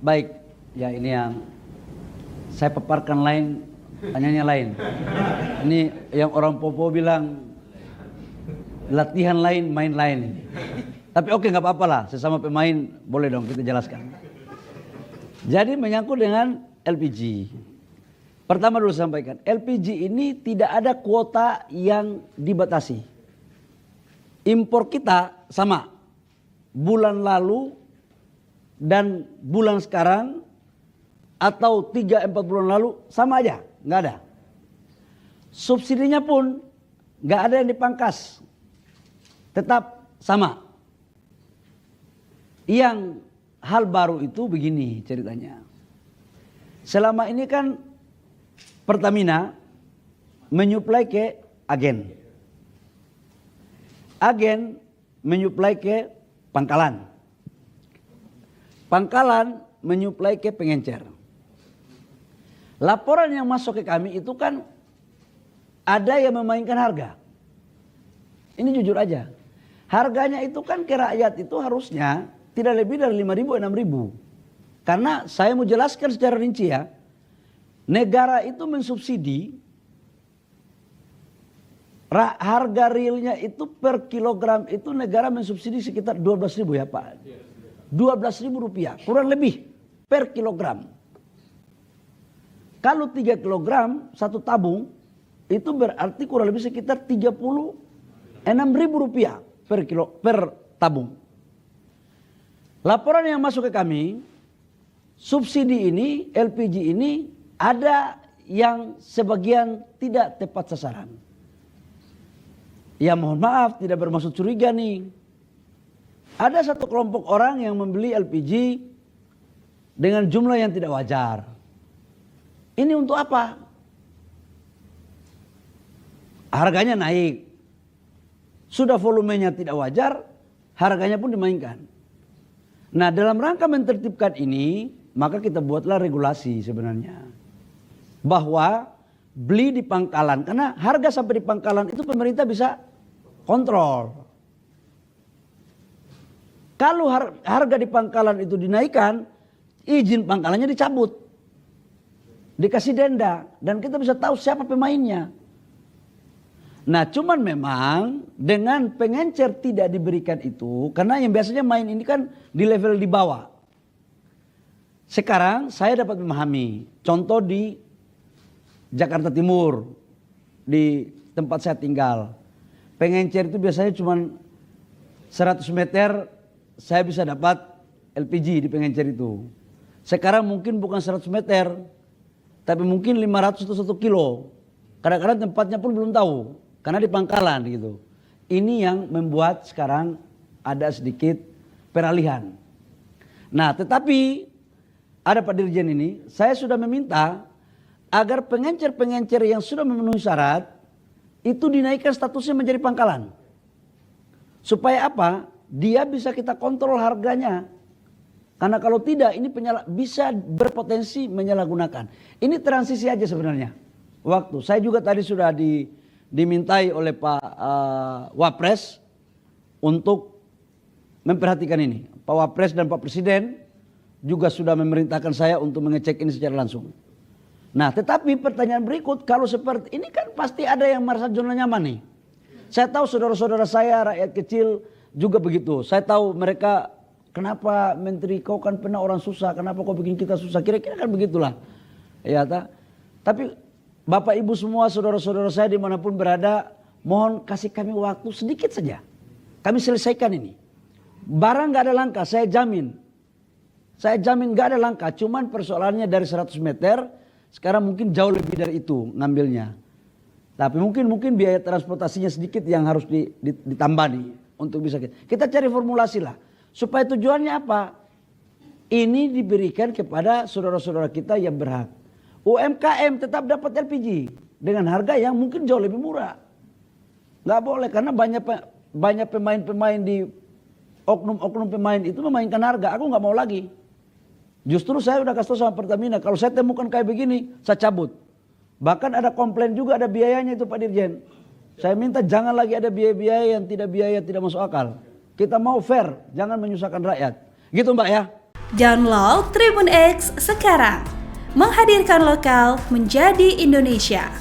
Baik, ya ini yang saya paparkan lain, tanyanya lain. Ini yang orang Popo bilang latihan lain, main lain. Tapi oke, nggak apa-apa lah, sesama pemain boleh dong kita jelaskan. Jadi menyangkut dengan LPG. Pertama dulu sampaikan, LPG ini tidak ada kuota yang dibatasi. Impor kita sama, bulan lalu dan bulan sekarang atau 3-4 bulan lalu sama aja, nggak ada. Subsidinya pun nggak ada yang dipangkas, tetap sama. Yang hal baru itu begini ceritanya. Selama ini kan Pertamina menyuplai ke agen. Agen menyuplai ke pangkalan. Pangkalan menyuplai ke pengencer. Laporan yang masuk ke kami itu kan ada yang memainkan harga. Ini jujur aja. Harganya itu kan ke rakyat itu harusnya tidak lebih dari 5.000, 6.000. Karena saya mau jelaskan secara rinci ya. Negara itu mensubsidi harga realnya itu per kilogram itu negara mensubsidi sekitar 12.000 ya Pak. 12.000 rupiah kurang lebih per kilogram. Kalau 3 kilogram satu tabung itu berarti kurang lebih sekitar 36.000 rupiah per tabung. Laporan yang masuk ke kami, subsidi ini, LPG ini ada yang sebagian tidak tepat sasaran. Ya mohon maaf, tidak bermaksud curiga nih. Ada satu kelompok orang yang membeli LPG dengan jumlah yang tidak wajar. Ini untuk apa? Harganya naik. Sudah volumenya tidak wajar, harganya pun dimainkan. Nah, dalam rangka mentertibkan ini, maka kita buatlah regulasi sebenarnya. Bahwa beli di pangkalan, karena harga sampai di pangkalan itu pemerintah bisa kontrol. Kalau harga di pangkalan itu dinaikkan, izin pangkalannya dicabut. Dikasih denda, dan kita bisa tahu siapa pemainnya. Nah cuman memang dengan pengencer tidak diberikan itu, karena yang biasanya main ini kan di level di bawah. Sekarang saya dapat memahami, contoh di Jakarta Timur, di tempat saya tinggal. Pengencer itu biasanya cuma 100 meter saya bisa dapat LPG di pengencer itu. Sekarang mungkin bukan 100 meter, tapi mungkin 500 atau 1 kilo. Kadang-kadang tempatnya pun belum tahu, karena di pangkalan gitu. Ini yang membuat sekarang ada sedikit peralihan. Nah tetapi ada Pak Dirjen ini, saya sudah meminta agar pengencer-pengencer yang sudah memenuhi syarat itu dinaikkan statusnya menjadi pangkalan. Supaya apa? Dia bisa kita kontrol harganya. Karena kalau tidak ini bisa berpotensi menyalahgunakan. Ini transisi aja sebenarnya. Waktu saya juga tadi sudah dimintai oleh Pak Wapres untuk memperhatikan ini. Pak Wapres dan Pak Presiden juga sudah memerintahkan saya untuk mengecek ini secara langsung. Nah tetapi pertanyaan berikut, kalau seperti ini kan pasti ada yang merasa zona nyaman nih. Saya tahu saudara-saudara saya rakyat kecil juga begitu. Saya tahu mereka, kenapa Menteri kau kan pernah orang susah, kenapa kau bikin kita susah, kira-kira kan begitulah. Ya, tapi Bapak Ibu semua saudara-saudara saya dimanapun berada, mohon kasih kami waktu sedikit saja. Kami selesaikan ini. Barang gak ada langka, saya jamin. Saya jamin gak ada langka, cuman persoalannya dari 100 meter, sekarang mungkin jauh lebih dari itu ngambilnya. Tapi mungkin biaya transportasinya sedikit yang harus ditambah nih untuk bisa kita cari formulasi lah. Supaya tujuannya apa? Ini diberikan kepada saudara-saudara kita yang berhak. UMKM tetap dapat LPG dengan harga yang mungkin jauh lebih murah. Nggak boleh, karena banyak pemain-pemain di oknum-oknum pemain itu memainkan harga. Aku nggak mau lagi. Justru saya udah kasih tahu sama Pertamina, kalau saya temukan kayak begini, saya cabut. Bahkan ada komplain juga, ada biayanya itu Pak Dirjen. Saya minta jangan lagi ada biaya-biaya yang tidak masuk akal. Kita mau fair, jangan menyusahkan rakyat. Gitu Mbak ya. Download Tribun X sekarang. Menghadirkan lokal menjadi Indonesia.